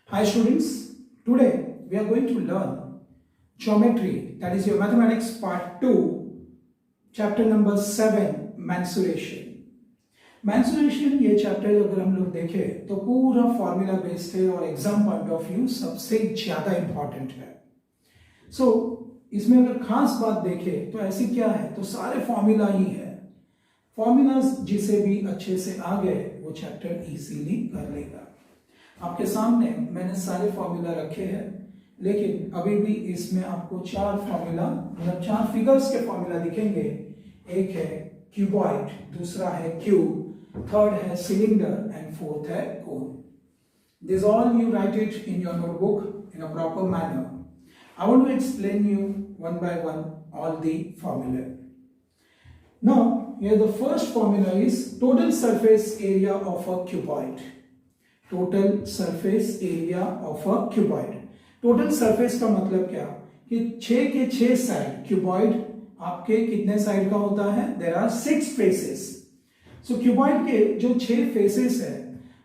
Hi students, today we are going to learn geometry, that is your mathematics part 2, chapter number 7, mensuration. mensuration ये chapter अगर हम लोग देखें तो पूरा फॉर्मूला बेस्ड है और एग्जाम पॉइंट ऑफ व्यू सबसे ज्यादा इंपॉर्टेंट है. सो इसमें अगर खास बात देखें तो ऐसी क्या है, तो सारे फॉर्मूला ही है. फॉर्मूलाज जिसे भी अच्छे से आ गए वो चैप्टर इजीली कर लेगा. आपके सामने मैंने सारे फॉर्मूला रखे हैं, लेकिन अभी भी इसमें आपको चार फॉर्मूला मतलब चार फिगर्स के फॉर्मूला दिखेंगे. एक है क्यूबॉइड, दूसरा है क्यूब, थर्ड है सिलेंडर एंड फोर्थ है cone. This all you write it in your notebook in a proper manner. I want to explain you one by one all the formula. Now here the first formula is total surface area of a cuboid. Total surface area of a cuboid. Total surface का मतलब क्या कि 6 के 6 side, cuboid आपके कितने side का होता है, there are 6 faces. So cuboid के जो 6 फेसेस है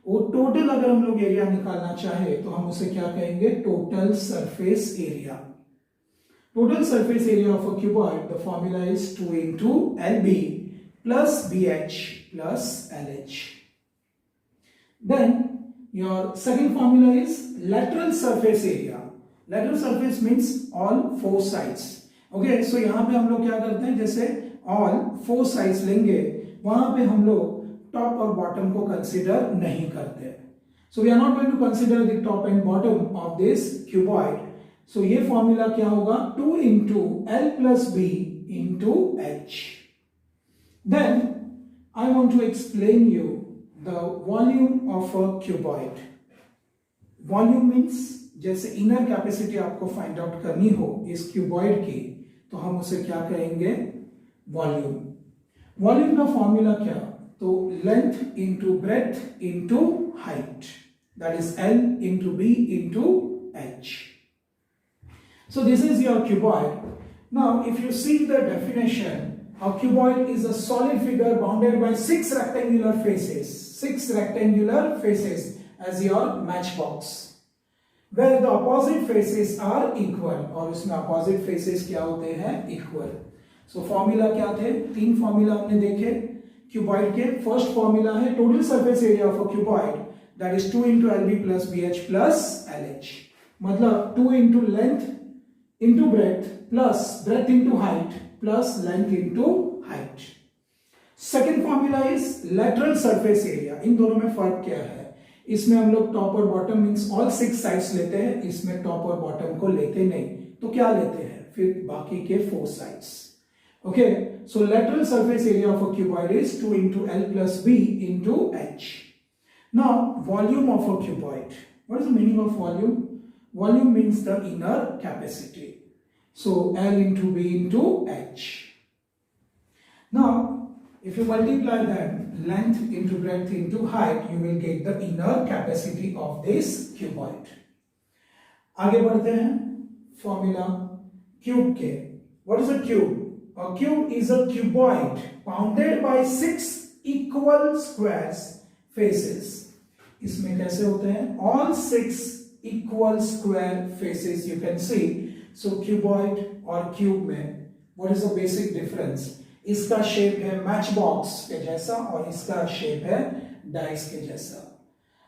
वो टोटल अगर हम लोग एरिया निकालना चाहे तो हम उसे क्या कहेंगे, total surface area. Total surface area of a cuboid, the formula is 2 into LB plus BH plus LH. Then your second formula is lateral surface area. Lateral surface means all 4 sides. Okay, so यहाँ पे हम लोग क्या करते हैं, जैसे all 4 sides लेंगे, वहां पे हम लोग टॉप और बॉटम को कंसिडर नहीं करते. So we are not going to consider the top and bottom of this cuboid. So ये फॉर्मूला क्या होगा, 2 into L plus B into H. Then I want to explain you the volume of a cuboid. Volume means जैसे inner capacity आपको find out करनी हो इस cuboid की, तो हम उसे क्या कहेंगे, वॉल्यूम. वॉल्यूम का फॉर्मूला क्या, तो length into breadth into height, that is L into B into H. So this is your cuboid. Now if you see the definition, a cuboid is a solid figure bounded by 6 rectangular faces. 6 rectangular faces as your matchbox, where the opposite faces are equal. और उसमें opposite faces क्या होते हैं, equal. So formula क्या थे, 3 formula हमने देखे cuboid के. First formula है total surface area of a cuboid, that is 2 into LB plus BH plus LH. मतलब 2 into length into breadth plus breadth into height plus length into height. Second formula is lateral surface area. इन दोनों में फर्क क्या है, इसमें हम लोग top और बॉटम मींस ऑल 6 साइड्स लेते हैं, इसमें टॉप और बॉटम को लेते नहीं. तो क्या लेते हैं फिर, बाकी के 4 sides. Okay, so lateral surface area of a cuboid is 2 into L plus B into H. Now volume of a cuboid. What is the meaning of volume? Volume means the inner capacity. So L into B into H. Now if you multiply that length into breadth into height, you will get the inner capacity of this cuboid. आगे बढ़ते हैं formula cube के. What is a cube? A cube is a cuboid bounded by 6 equal squares faces. इसमें कैसे होते हैं, all 6 equal square faces you can see. So cuboid और cube में what is the basic difference? इसका shape है match box के जैसा और इसका शेप है डाइस के जैसा.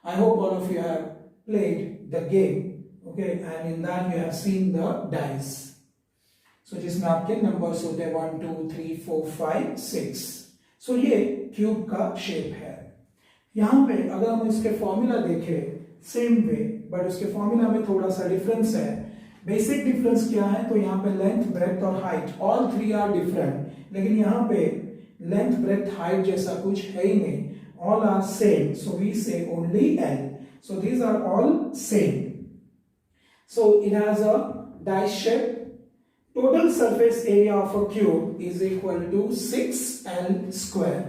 I hope all of you have played the game, okay, and in that you have seen the dice. So जिसमें आपके नंबर्स होते हैं 1 2 3 4 5 6. So ये क्यूब का शेप है. यहाँ पे अगर हम इसके फॉर्मूला देखें सेम वे, बट उसके फॉर्मूला में थोड़ा सा डिफरेंस है. बेसिक डिफरेंस क्या है, तो यहाँ पे लेंथ ब्रेथ और हाइट ऑल 3 आर डिफरेंट, लेकिन यहाँ पे लेंथ ब्रेथ हाइट जैसा कुछ है ही नहीं, all are same. So we say only L. So these are all same. So it has a dice shape. Total surface area of a cube is equal to 6L square.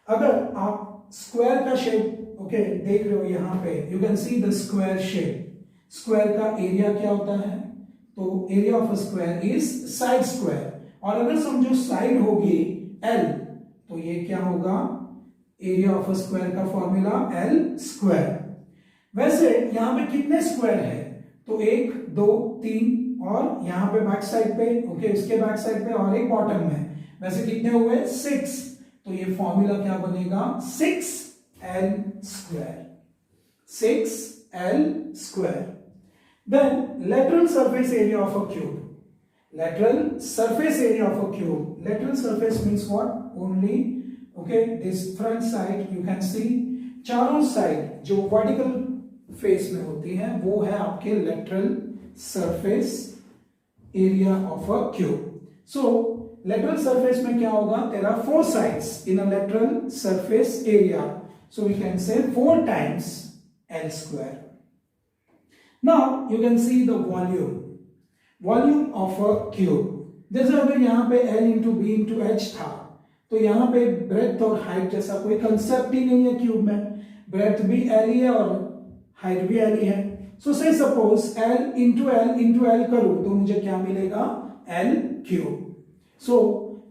अगर आप square का shape okay देख रहे हो यहाँ पे, you can see the square shape. Square का area क्या होता है, तो area of a square is side square. और अगर समझो साइड होगी L, तो ये क्या होगा, एरिया ऑफ अ स्क्वायर का फॉर्मूला L स्क्वायर. वैसे यहाँ पे कितने स्क्वायर है, तो 1 2 3 और यहाँ पे बैक साइड पे, ओके उसके बैक साइड पे और एक बॉटम में, वैसे कितने हुए 6, तो ये फॉर्मूला क्या बनेगा 6l square, 6l square. Then lateral surface area of a cube, lateral surface area of a cube, lateral surface means what, only okay this front side you can see, चारों side जो vertical face में होती है वो है आपके lateral surface area of a cube। so lateral surface में क्या होगा, there are 4 sides in a lateral surface area, so we can say 4 times l square। now you can see the volume of a cube। जैसे अगर यहाँ पे l into b into h था, तो यहाँ पे ब्रेथ और हाइट जैसा कोई कंसेप्ट ही नहीं है क्यूब में, ब्रेथ भी l ही है और हाइट भी l ही है। सो से सपोज l into l करूं तो मुझे क्या मिलेगा, l cube. So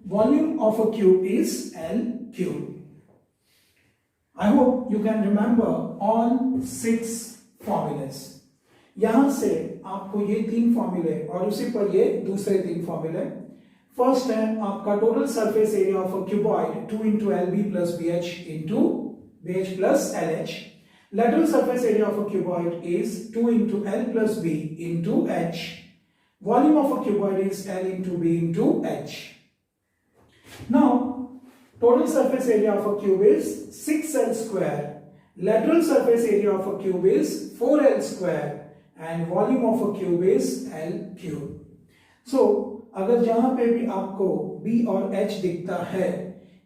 volume of a cube is l cube. I hope you can remember all 6 formulas। यहां से आपको ये 3 फॉर्मूले और उसी पर ये दूसरे 3 फॉर्मूले। फर्स्ट है आपका total surface area of a cuboid 2 into LB plus BH into BH plus LH। Lateral surface area of a cuboid is 2 into L plus B into H। Volume of a cuboid is L into B into H। Now total surface area of a cube is 6l square, lateral surface area of a cube is 4l square and volume of a cube is l cube। so अगर जहां पे भी आपको b और h दिखता है,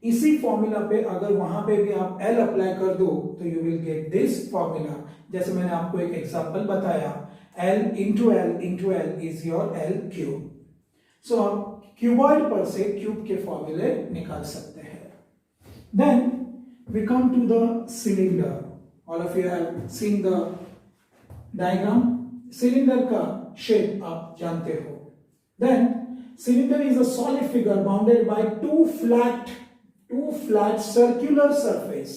इसी formula पे अगर वहां पे भी आप l अप्लाई कर दो तो you will get this formula. जैसे मैंने आपको एक एग्जांपल बताया, l into l is your l cube. So आप क्यूबॉइड पर से क्यूब के फॉर्मूले निकाल सकते हैं। Then we come to the cylinder. All of you have seen the diagram. Cylinder का शेप आप जानते हो। Then cylinder is a solid figure bounded by two flat circular surface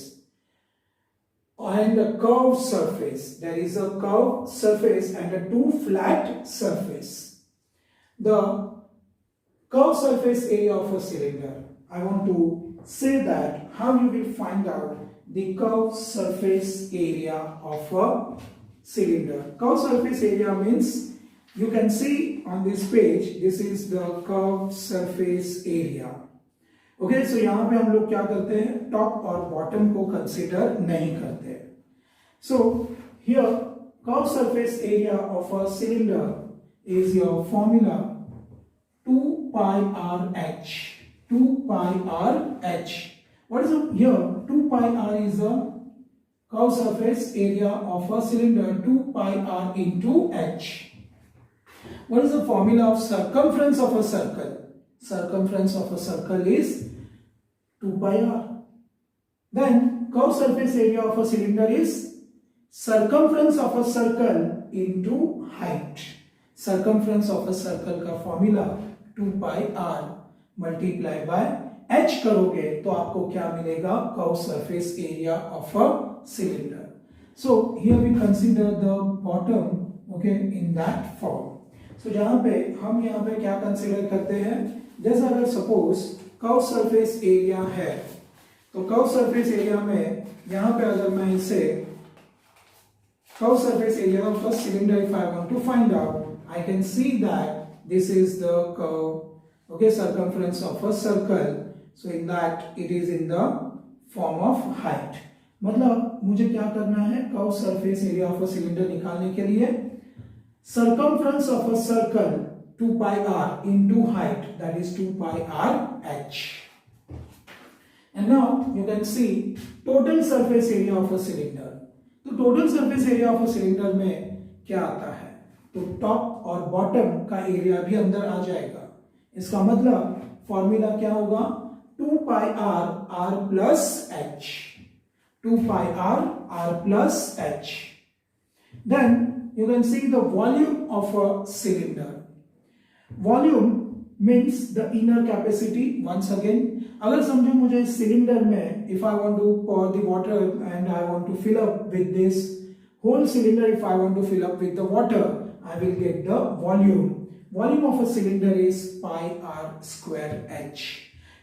and a curved surface। there is a curved surface and a 2 flat surface। the curved surface area of a cylinder, I want to say that how you will find out the curved surface area of a cylinder। curved surface area means you can see on this page, this is the curved surface area। Okay so यहां पे हम लोग क्या करते हैं, top और bottom को consider नहीं करते। So here curve surface area of a cylinder is your formula 2 pi r h। 2 pi r h। what is here 2 pi r is the curve surface area of a cylinder, 2 pi r into h। what is the formula of circumference of a circle? Circumference of a circle is 2 pi r। then curved surface area of a cylinder is circumference of a circle into height। circumference of a circle का formula 2 pi r multiply by h करोगे तो आपको क्या मिलेगा, curve surface area of a cylinder. So here we consider the bottom okay in that form. So जहां पे हम यहाँ पे क्या कंसीडर करते हैं, जैसे अगर सपोज कर्व सरफेस एरिया है तो कर्व सरफेस एरिया में यहां पे अगर मैं इसे curve surface area of a cylinder if I want to find out, I can see that this is the curve okay circumference of a circle. So in that it is in the form of height. मतलब मुझे क्या करना है, curve surface area of a cylinder निकालने के लिए circumference of a circle 2 pi r into height, that is 2 pi r h। and now you can see total surface area of a cylinder। तो total surface area of a cylinder में क्या आता है, तो top और bottom का area भी अंदर आ जाएगा। इसका मतलब फॉर्मूला क्या होगा, 2 pi r r plus h। 2 pi r r plus h। then you can see the volume of a cylinder। volume means the inner capacity। once again अगर समझो मुझे इस सिलेंडर में if I want to pour the water and I want to fill up with this whole cylinder, if I want to fill up with the water, I will get the volume. Volume of a cylinder is pi r square h.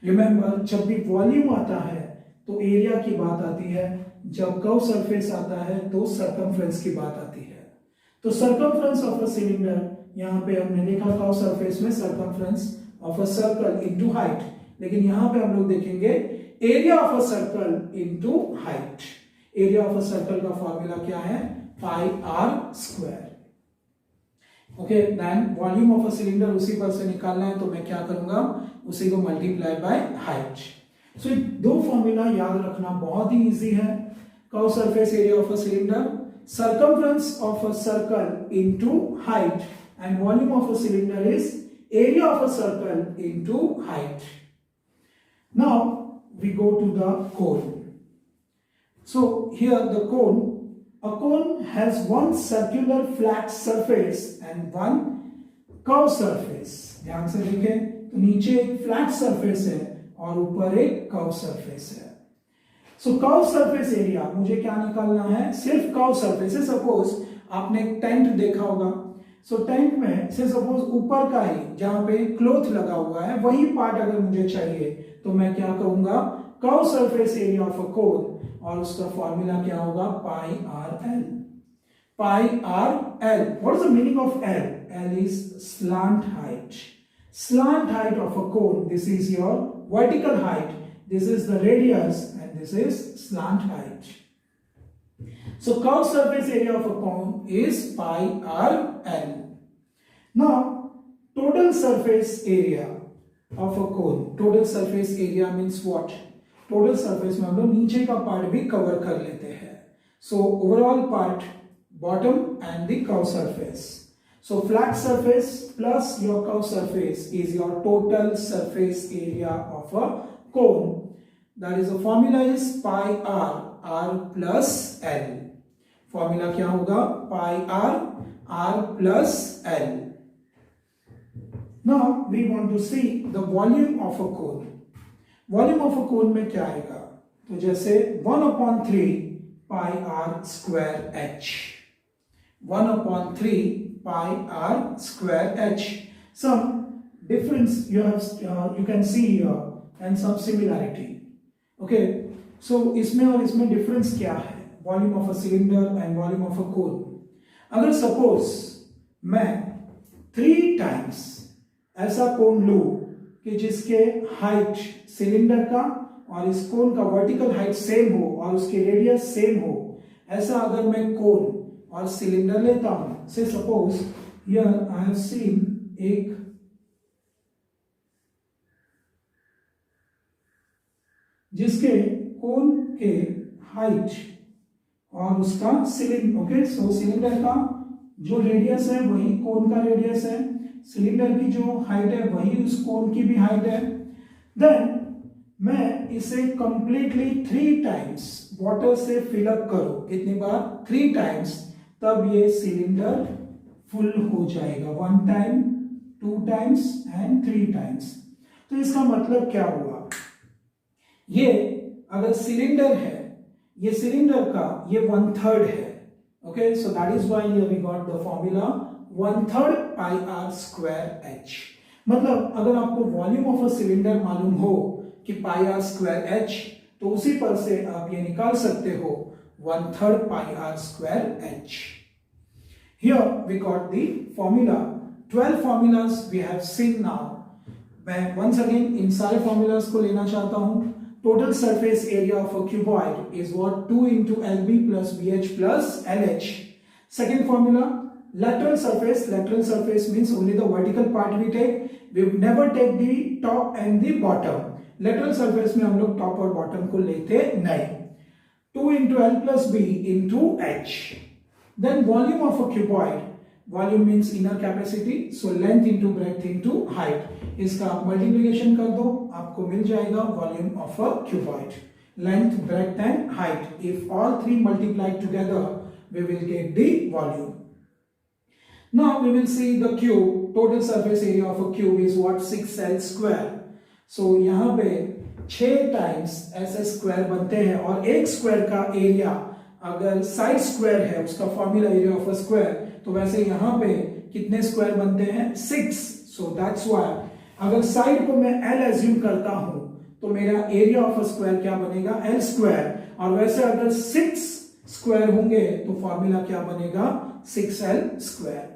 Remember, जब भी volume आता है तो area की बात आती है, जब कर्व सरफेस आता है तो सर्कमफ्रेंस की बात आती है. तो सर्कमफ्रेंस ऑफ अ सिलेंडर, यहाँ पे हमने देखा कर्व सरफेस में circumference of a circle into height, लेकिन यहाँ पे हम लोग देखेंगे area of a circle into height. Area of a circle का फॉर्मूला क्या है? Pi r square. Okay, then volume of a cylinder उसी पर से निकालना है, तो मैं क्या करूंगा, उसी को मल्टीप्लाई बाय हाइट. सो दो फॉर्मूला याद रखना बहुत ही इजी है. Curve surface area of a cylinder, circumference of a circle into height, and volume of a cylinder is area of a circle into height. Now we go to the cone. So here the cone, a cone has one circular flat surface and one curved surface. ध्यान से देखें तो नीचे एक flat surface है और ऊपर एक कर्व सरफेस है. सो कर्व सरफेस एरिया मुझे क्या निकालना है? सिर्फ कर्व सरफेस है. सपोज आपने एक टेंट देखा होगा. सो टेंट में से सपोज ऊपर का ही जहां पे क्लॉथ लगा हुआ है वही पार्ट अगर मुझे चाहिए तो मैं क्या कहूंगा? Curve surface area of a cone, और उसका फॉर्मूला क्या होगा? Pi r l. Pi r l. What is the meaning of l? L is slant height. Slant height of a cone. This is your vertical height. This is the radius, and this is slant height. So curved surface area of a cone is pi r l. Now total surface area of a cone. Total surface area means what? Total surface में हम लोग नीचे का part भी cover कर लेते हैं. So overall part, bottom and the curved surface. So flat surface plus your curved surface is your total surface area of a cone. That is the formula is pi r, r plus l. Formula क्या होगा? pi r, r plus l. Now we want to see the volume of a cone. Volume of a cone में क्या आएगा? तो जैसे 1/3 pi r square h. 1/3 pi r square h. Some difference you have, you can see here, and some similarity. Okay, so इसमें और इसमें difference क्या है? Volume of a cylinder and volume of a cone. अगर suppose मैं 3 times ऐसा कोन लूं कि जिसके height सिलेंडर का और इस कोन का वर्टिकल हाइट सेम हो और उसके रेडियस सेम हो, ऐसा अगर मैं कोन और सिलेंडर लेता हूं. से suppose here I have seen एक जिसके कोन के हाइट और उसका सिलेंडर. ओके, सो सिलेंडर का जो रेडियस है वही कोन का रेडियस है, सिलेंडर की जो हाइट है वही उस कोन की भी हाइट है. देन मैं इसे कंप्लीटली 3 टाइम्स वाटर से फिलअप करूं. कितनी बार? 3 टाइम्स. तब ये सिलेंडर फुल हो जाएगा. 1 टाइम, 2 टाइम्स एंड 3 टाइम्स. तो इसका मतलब क्या हुआ? ये अगर सिलेंडर है, ये सिलेंडर का ये 1/3 है. Okay, so that is why we got the formula 1/3 pi r square h. मतलब अगर आपको वॉल्यूम ऑफ अ सिलेंडर मालूम हो कि पाई आर स्क्वायर एच, तो उसी पर से आप ये निकाल सकते हो 1/3 pi r square h. Here we got the formula. 12 formulas we have seen now. मैं once again इन सारे formulas को लेना चाहता हूँ. Total surface area of a cuboid is what? 2 into LB plus BH plus LH. Second formula, lateral surface. Lateral surface means only the vertical part we take. We never take the top and the bottom. Lateral surface में हम लोग top और bottom को लेते नहीं. 2 into L plus B into H. Then volume of a cuboid. Volume means inner capacity. So length into breadth into height. इसका multiplication कर दो, आपको मिल जाएगा volume of a cuboid. Length, breadth and height. If all 3 multiplied together, we will get the volume. Now we will see the cube. Total surface area of a cube is what? 6L square. So यहाँ पे 6 times ऐसे square बनते हैं और एक square का area अगर side square है उसका formula area of a square, तो वैसे यहाँ पे कितने स्क्वायर बनते हैं 6, सो दैट्स व्हाई अगर साइड को मैं L एज्यूम करता हूं तो मेरा एरिया ऑफ अ स्क्वायर क्या बनेगा L स्क्वायर, और वैसे अगर 6 स्क्वायर होंगे तो फॉर्मूला क्या बनेगा 6L square.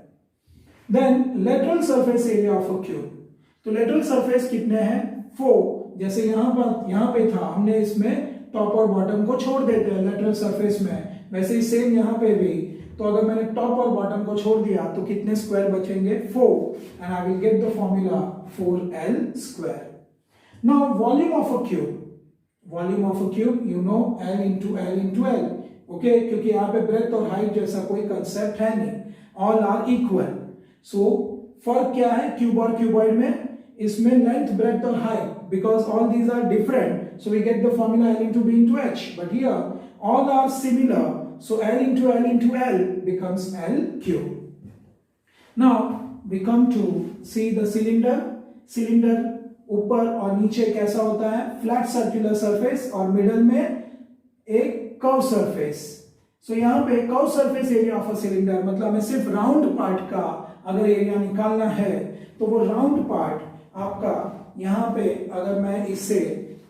Then lateral surface area of a cube, तो लेटरल सरफेस कितने हैं 4, जैसे यहाँ पे था हमने इसमें टॉप और बॉटम को छोड़ देते हैं लेटरल सरफेस में, वैसे ही सेम यहाँ पे भी, तो अगर मैंने टॉप और बॉटम को छोड़ दिया तो कितने स्क्वायर बचेंगे 4, and I will get the formula 4L square. Now volume of a cube, volume of a cube you know L into L into L, okay, क्योंकि यहाँ पे ब्रेथ और हाइट जैसा कोई कंसेप्ट है नहीं, ऑल आर इक्वल। सो फर्क क्या है क्यूब और क्यूबॉइड में, इसमें लेंथ ब्रेथ और height, because all these are different, so we get the formula L into B into H, but here all are similar, so L into L becomes L cube. Now we come to see the cylinder. cylinder ऊपर और नीचे कैसा होता है, flat circular surface और middle में एक curve surface. सो यहाँ पे curve surface area of a cylinder, मतलब हमें सिर्फ राउंड पार्ट का अगर एरिया निकालना है तो वो राउंड पार्ट आपका यहाँ पे अगर मैं इसे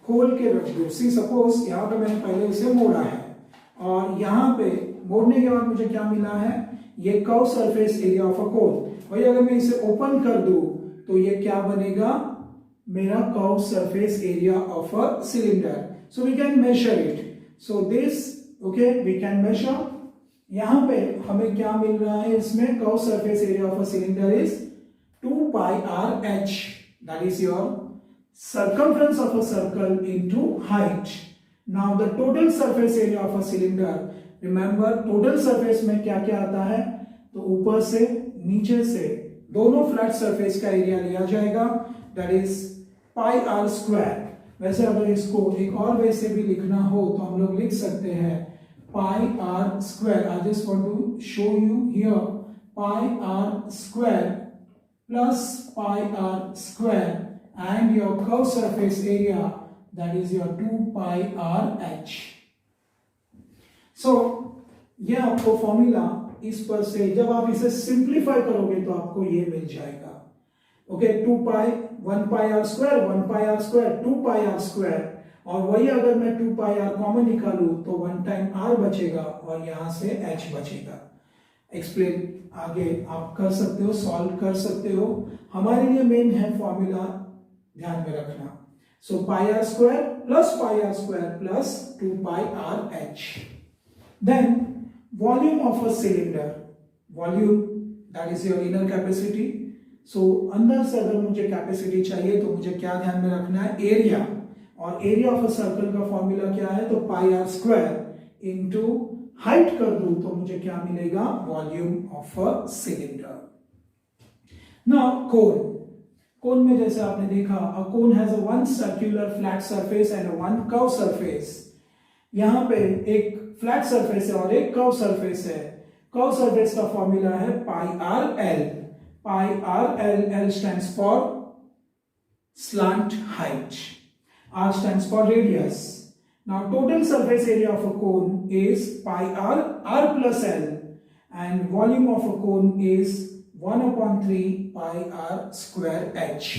खोल के रख दूं, सी सपोज यहाँ पे मैंने पहले इसे मोड़ा है और यहाँ पे मोड़ने के बाद मुझे क्या मिला है, ये curve surface area of a cone. वही अगर मैं इसे ओपन कर दूं तो ये क्या बनेगा, मेरा curve surface area of a cylinder. So we can measure it, so this okay we can measure. यहाँ पे हमें क्या मिल रहा है, इसमें curve surface area of a cylinder is 2 pi r h, that is your circumference of a circle into height. Now the total surface area of a cylinder, remember total surface में क्या क्या आता है, तो ऊपर से नीचे से दोनों फ्लैट सरफेस का एरिया लिया जाएगा, that is pi r square। वैसे अगर इसको एक और वे से भी लिखना हो तो हम लोग लिख सकते हैं pi r square। I just want to show you here, pi r square plus pi r square and your curved surface area, that is your 2 pi r h। so ये आपको फॉर्मूला इस पर से जब आप इसे सिंप्लीफाई करोगे तो आपको ये मिल जाएगा, okay 2 pi 1 pi r square 1 pi r square 2 pi r square, और वही अगर मैं 2 pi r कॉमन निकालूं तो 1 टाइम r बचेगा और यहां से h बचेगा। एक्सप्लेन आगे आप कर सकते हो, सॉल्व कर सकते हो, हमारे लिए मेन है फॉर्मूला ध्यान में रखना। So pi r square plus 2 pi r h. Then volume of a cylinder, volume that is your inner capacity. So अंदर से अगर मुझे कैपेसिटी चाहिए तो मुझे क्या ध्यान में रखना है, एरिया, और एरिया ऑफ अ सर्कल का फॉर्मूला क्या है, तो pi r square into height कर दूं तो मुझे क्या मिलेगा, volume of a cylinder. Now cone, cone में जैसे आपने देखा a cone has a one circular flat surface and one curve surface. यहां पे एक फ्लैट सरफेस है और एक कर्व सरफेस है। कर्व सरफेस का फॉर्मूला है pi r l. Pi r l, L stands for slant height, r stands for radius. Now total surface area of a cone is pi r, r plus L, and volume of a cone is 1/3 pi r square h.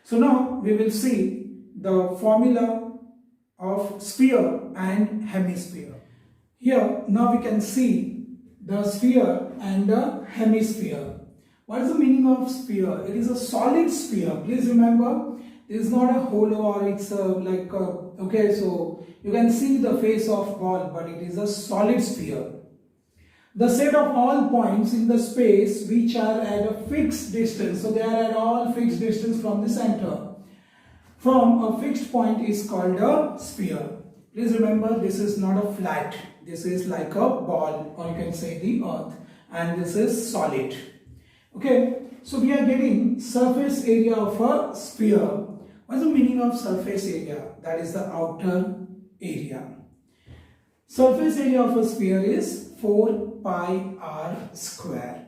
So now we will see the formula of sphere and hemisphere. Here now we can see the sphere and the hemisphere. What is the meaning of sphere? It is a solid sphere. Please remember, it is not a hollow or it's like a, okay, so you can see the face of ball, but it is a solid sphere. The set of all points in the space which are at a fixed distance, so they are at all fixed distance from the center, from a fixed point is called a sphere. Please remember, this is not a flat, this is like a ball, or you can say the earth, and this is solid. Okay, so we are getting surface area of a sphere. What is the meaning of surface area? That is the outer area. Surface area of a sphere is 4 pi r square.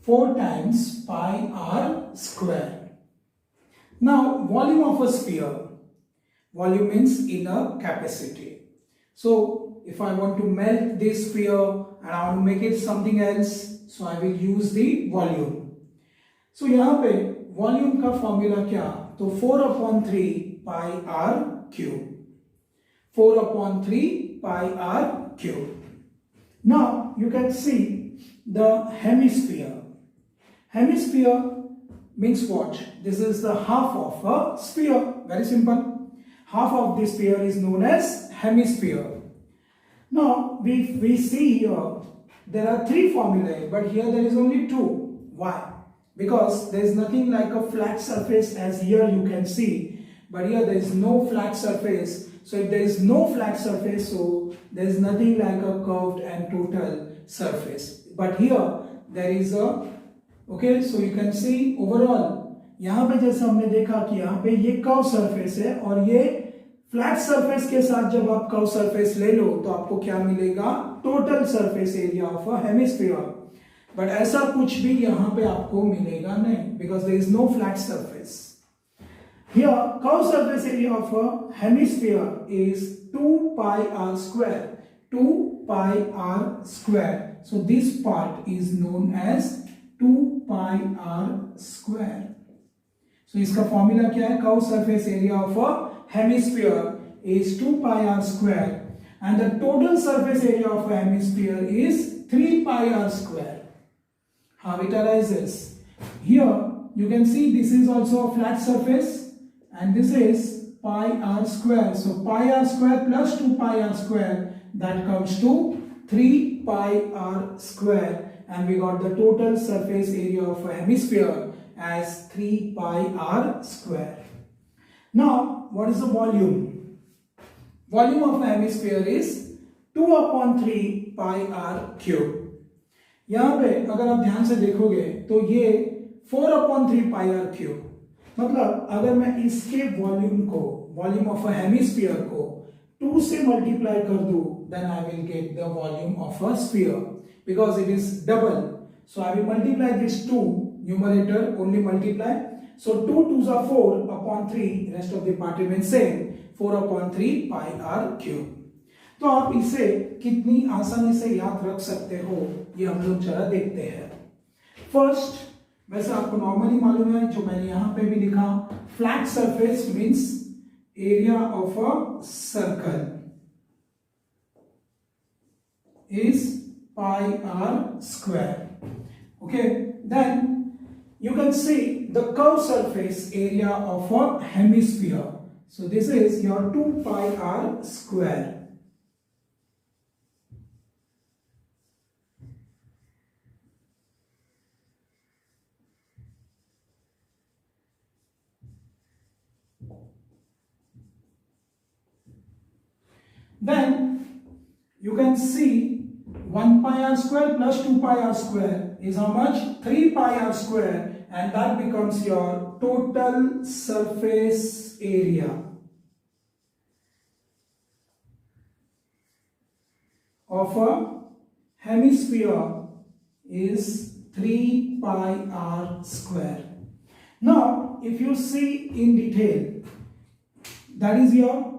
4 times pi r square. Now, volume of a sphere. Volume means inner capacity. So, if I want to melt this sphere and I want to make it something else, so I will use the volume. So यहाँ पे volume का formula क्या, तो 4/3 पाई r cube, 4/3 pi r cube. Now you can see the hemisphere. Hemisphere means what? This is the half of a sphere. Very simple. Half of the sphere is known as hemisphere. Now we see here there are three formulae, but here there is only two. Why? Because there is nothing like a flat surface as here you can see, but here there is no flat surface. So if there is no flat surface, so there is nothing like a curved and total surface. But here there is a, okay, so you can see overall यहाँ पे जैसे हमने देखा कि यहाँ पे ये curve surface है और ये फ्लैट सरफेस के साथ जब आप कर्व सरफेस ले लो तो आपको क्या मिलेगा, total surface area of a hemisphere. But ऐसा कुछ भी यहाँ पे आपको मिलेगा नहीं, because there is no flat surface. Here curve surface area of a hemisphere is 2 pi r square, 2 pi r square. So this part is known as 2 pi r square. So इसका formula क्या है, curve surface area of a hemisphere is 2 pi r square and the total surface area of a hemisphere is 3 pi r square. How it arises? Here you can see this is also a flat surface and this is pi r square. So pi r square plus 2 pi r square, that comes to 3 pi r square, and we got the total surface area of a hemisphere as 3 pi r square. Now what is the volume? Volume of a hemisphere is 2/3 pi r cube. यहाँ पे अगर आप ध्यान से देखोगे तो ये 4/3 pi r cube, मतलब अगर मैं इसके वॉल्यूम को, वॉल्यूम ऑफ अ हेमिस्फीयर को 2 से मल्टीप्लाई कर दूं, then I will get the volume of a sphere, because it is double. So I will multiply this 2, numerator only multiply. So 2 2s are 4/3, rest of the part remain same, 4/3 pi r cube. तो आप इसे कितनी आसानी से याद रख सकते हो, ये हम लोग जरा देखते हैं. फर्स्ट, वैसे आपको नॉर्मली मालूम है, जो मैंने यहां पे भी लिखा, flat surface means area of a circle is pi r square. Okay, then you can see the curved surface area of a hemisphere. So this is your 2 pi r square. Then you can see 1 pi r square plus 2 pi r square is how much? 3 pi r square, and that becomes your total surface area of a hemisphere is 3 pi r square. Now if you see in detail, that is your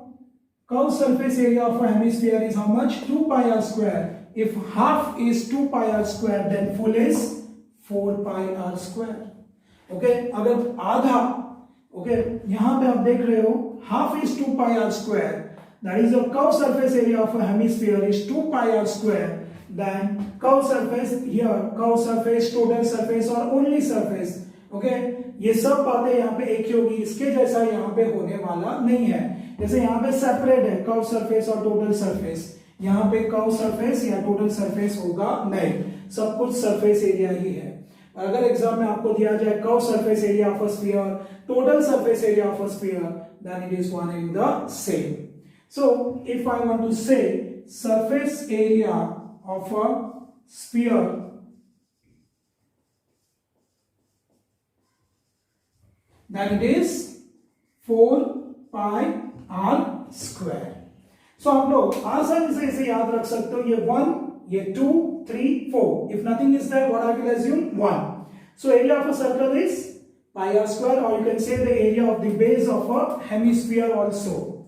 curved surface area of a hemisphere is how much? 2 pi r square. If half is 2 pi r square, then full is 4 pi r square. Okay, अगर आधा, okay, यहाँ पे आप देख रहे हो half is 2 pi r square, that is the curved surface area of a hemisphere is 2 pi r square. Then curved surface here, curved surface, total surface और only surface. Okay, ये सब बातें यहाँ पे एक ही होगी, इसके जैसा यहाँ पे होने वाला नहीं है. जैसे यहाँ पे सेपरेट है कर्व सरफेस और टोटल सरफेस, यहाँ पे कर्व सरफेस या टोटल सरफेस होगा नहीं, सब कुछ सरफेस एरिया ही है. और अगर एग्जाम में आपको दिया जाए curve surface area of a sphere, total surface area of a sphere, then it is one and the same. So if I want to say surface area of a sphere, then it is 4 pi r square. So आप लोग आसानी से इसे याद रख सकते हो, ये 1, ये 2, 3, 4. If nothing is there, what I will assume? 1. So area of a circle is pi r square, or you can say the area of the base of a hemisphere also.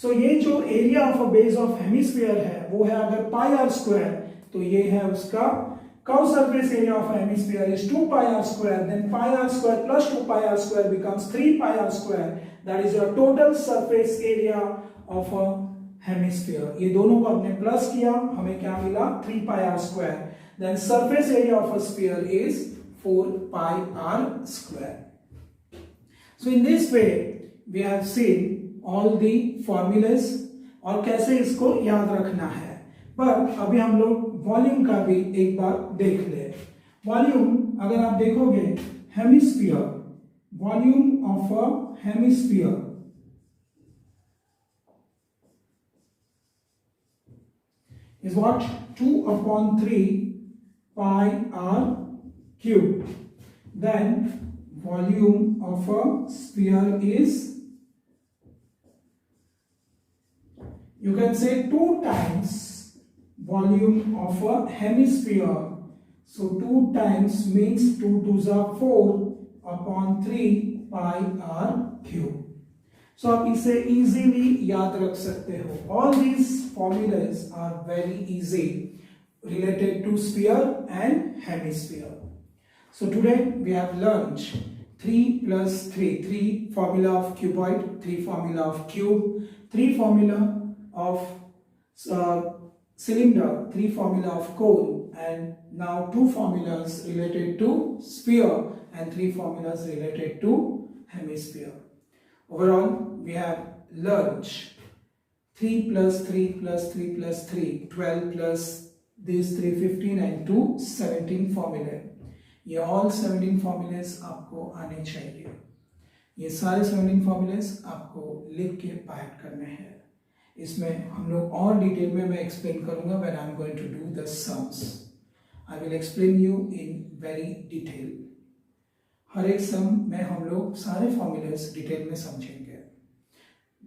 सो ये जो area of a base of hemisphere है वो है अगर पाई r square, तो ये है उसका curve surface area of hemisphere is 2 pi r square, then pi r square plus 2 pi r square becomes 3 pi r square, that is your total surface area of a hemisphere. ये दोनों को हमने plus किया, हमें क्या मिला 3 pi r square, then surface area of a sphere is 4 pi r square. So in this way we have seen all the formulas और कैसे इसको याद रखना है। पर अभी हम लोग वॉल्यूम का भी एक बार देख ले। वॉल्यूम अगर आप देखोगे hemisphere, volume of a hemisphere is what 2/3 pi r cube. Then volume of a sphere is, you can say 2 times volume of a hemisphere. So 2 times means 2 2s are 4/3 pi r cube. So आप इसे easily याद रख सकते हो. All these formulas are very easy related to sphere and hemisphere. So today we have learned 3 plus 3, 3 formula of cuboid, 3 formula of cube, 3 formula of cylinder, 3 formula of cone, and now 2 formulas related to sphere and 3 formulas related to hemisphere. Overall, we have learned 3 plus 3 plus 3 plus 3, 12 plus these 3, 15 and 2, 17 formulae. ये all 17 formulas आपको आने चाहिए। ये सारे 17 formulas आपको लिख के bite करने हैं। इसमें हम लोग और डिटेल में मैं एक्सप्लेन करूंगा when I am going to do the sums. I will explain you in very detail. हर एक सम में हम लोग सारे फॉर्मूलेस डिटेल में समझेंगे।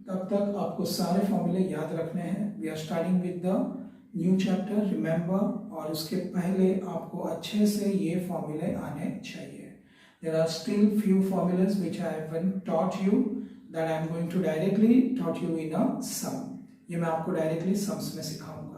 तब तक आपको सारे फॉर्मूले याद रखने हैं। We are starting with the new chapter, remember, और उसके पहले आपको अच्छे से ये फॉर्मूले आने चाहिए। There are still few formulas which I haven't taught you, that I am going to directly taught you in a sum. ये मैं आपको डायरेक्टली सम्स में सिखाऊंगा।